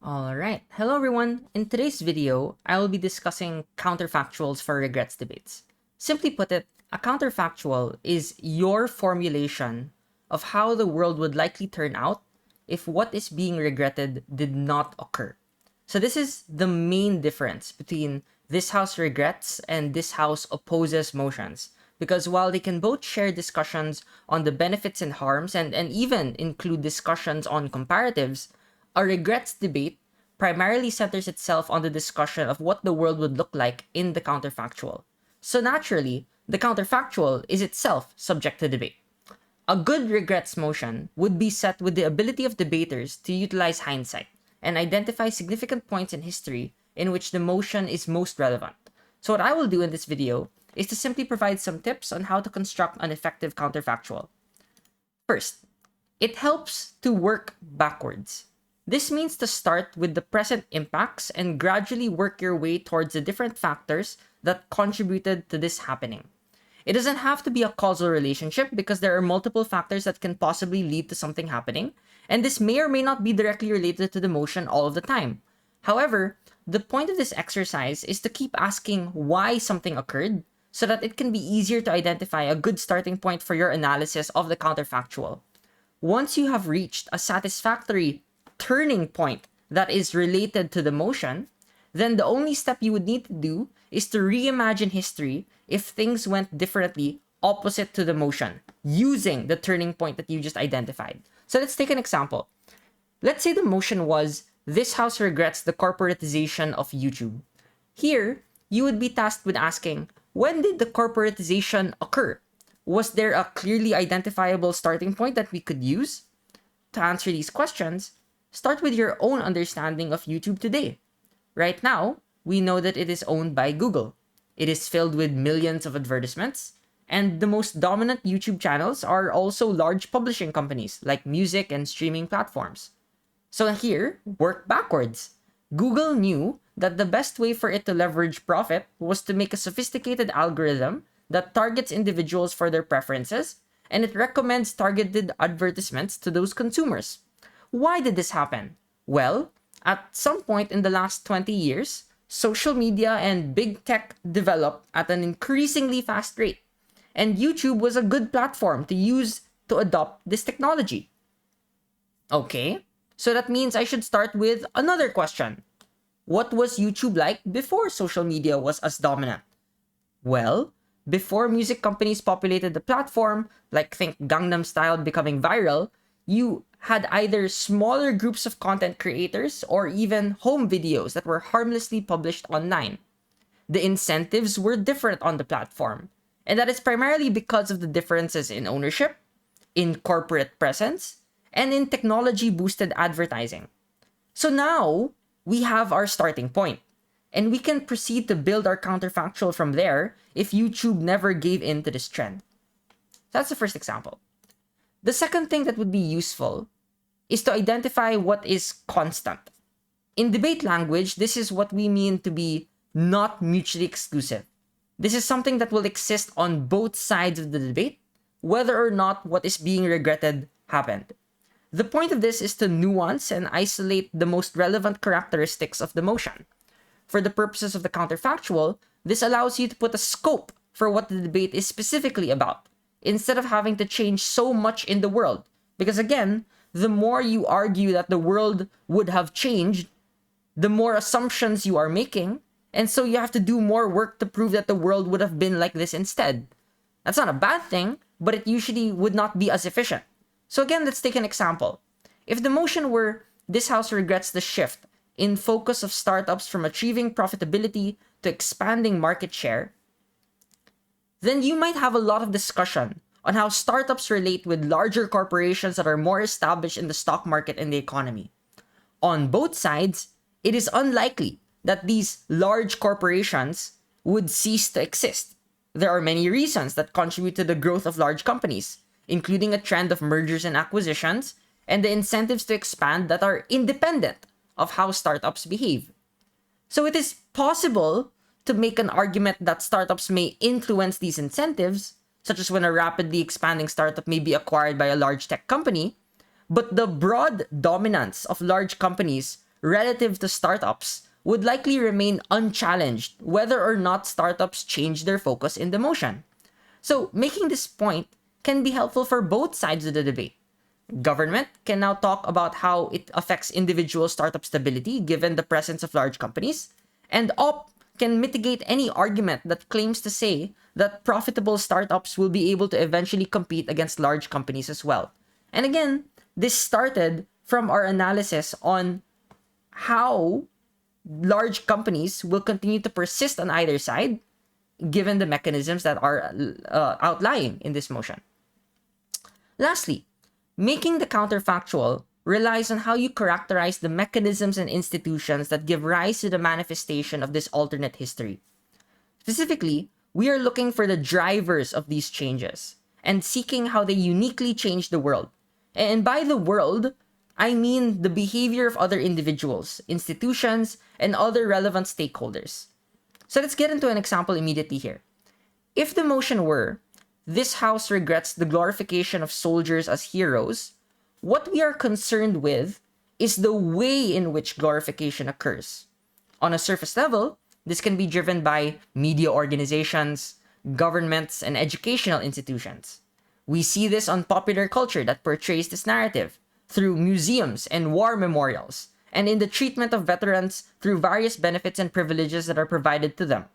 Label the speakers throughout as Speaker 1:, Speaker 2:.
Speaker 1: Alright, hello everyone. In today's video, I will be discussing counterfactuals for regrets debates. Simply put it, a counterfactual is your formulation of how the world would likely turn out if what is being regretted did not occur. So this is the main difference between this house regrets and this house opposes motions. Because while they can both share discussions on the benefits and harms and even include discussions on comparatives, a regrets debate primarily centers itself on the discussion of what the world would look like in the counterfactual. So naturally, the counterfactual is itself subject to debate. A good regrets motion would be set with the ability of debaters to utilize hindsight and identify significant points in history in which the motion is most relevant. So what I will do in this video is to simply provide some tips on how to construct an effective counterfactual. First, it helps to work backwards. This means to start with the present impacts and gradually work your way towards the different factors that contributed to this happening. It doesn't have to be a causal relationship because there are multiple factors that can possibly lead to something happening, and this may or may not be directly related to the motion all of the time. However, the point of this exercise is to keep asking why something occurred so that it can be easier to identify a good starting point for your analysis of the counterfactual. Once you have reached a satisfactory turning point that is related to the motion, then the only step you would need to do is to reimagine history if things went differently opposite to the motion, using the turning point that you just identified. So let's take an example. Let's say the motion was, this house regrets the corporatization of YouTube. Here, you would be tasked with asking, when did the corporatization occur? Was there a clearly identifiable starting point that we could use? To answer these questions, start with your own understanding of YouTube today. Right now, we know that it is owned by Google. It is filled with millions of advertisements, and the most dominant YouTube channels are also large publishing companies like music and streaming platforms. So here, work backwards. Google knew that the best way for it to leverage profit was to make a sophisticated algorithm that targets individuals for their preferences, and it recommends targeted advertisements to those consumers. Why did this happen? Well, at some point in the last 20 years, social media and big tech developed at an increasingly fast rate, and YouTube was a good platform to use to adopt this technology. Okay, so that means I should start with another question. What was YouTube like before social media was as dominant? Well, before music companies populated the platform, like think Gangnam Style becoming viral, you had either smaller groups of content creators or even home videos that were harmlessly published online. The incentives were different on the platform, and that is primarily because of the differences in ownership, in corporate presence, and in technology-boosted advertising. So now, we have our starting point, and we can proceed to build our counterfactual from there if YouTube never gave in to this trend. That's the first example. The second thing that would be useful is to identify what is constant. In debate language, this is what we mean to be not mutually exclusive. This is something that will exist on both sides of the debate, whether or not what is being regretted happened. The point of this is to nuance and isolate the most relevant characteristics of the motion. For the purposes of the counterfactual, this allows you to put a scope for what the debate is specifically about, instead of having to change so much in the world. Because again, the more you argue that the world would have changed, the more assumptions you are making, and so you have to do more work to prove that the world would have been like this instead. That's not a bad thing, but it usually would not be as efficient. So again, let's take an example. If the motion were, this house regrets the shift in focus of startups from achieving profitability to expanding market share, then you might have a lot of discussion on how startups relate with larger corporations that are more established in the stock market and the economy. On both sides, it is unlikely that these large corporations would cease to exist. There are many reasons that contribute to the growth of large companies, including a trend of mergers and acquisitions, and the incentives to expand that are independent of how startups behave. So it is possible to make an argument that startups may influence these incentives, such as when a rapidly expanding startup may be acquired by a large tech company, but the broad dominance of large companies relative to startups would likely remain unchallenged whether or not startups change their focus in the motion. So making this point can be helpful for both sides of the debate. Government can now talk about how it affects individual startup stability given the presence of large companies, and op can mitigate any argument that claims to say that profitable startups will be able to eventually compete against large companies as well. And again, this started from our analysis on how large companies will continue to persist on either side given the mechanisms that are outlying in this motion. Lastly, making the counterfactual relies on how you characterize the mechanisms and institutions that give rise to the manifestation of this alternate history. Specifically, we are looking for the drivers of these changes and seeking how they uniquely change the world. And by the world, I mean the behavior of other individuals, institutions, and other relevant stakeholders. So let's get into an example immediately here. If the motion were, this house regrets the glorification of soldiers as heroes, what we are concerned with is the way in which glorification occurs. On a surface level, this can be driven by media organizations, governments, and educational institutions. We see this on popular culture that portrays this narrative through museums and war memorials, and in the treatment of veterans through various benefits and privileges that are provided to them.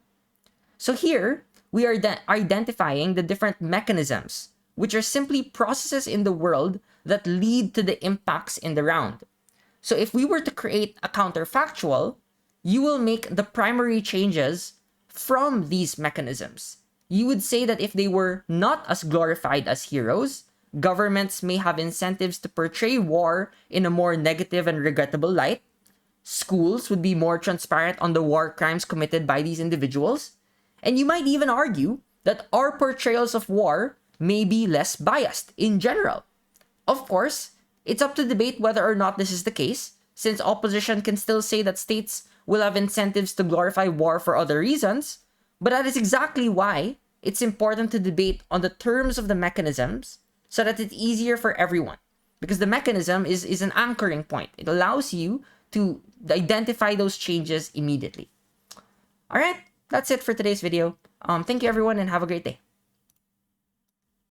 Speaker 1: So here, we are identifying the different mechanisms, which are simply processes in the world that lead to the impacts in the round. So if we were to create a counterfactual, you will make the primary changes from these mechanisms. You would say that if they were not as glorified as heroes, governments may have incentives to portray war in a more negative and regrettable light. Schools would be more transparent on the war crimes committed by these individuals. And you might even argue that our portrayals of war may be less biased in general. Of course, it's up to debate whether or not this is the case, since opposition can still say that states will have incentives to glorify war for other reasons, but that is exactly why it's important to debate on the terms of the mechanisms so that it's easier for everyone. Because the mechanism is an anchoring point. It allows you to identify those changes immediately. All right, that's it for today's video. Thank you everyone and have a great day.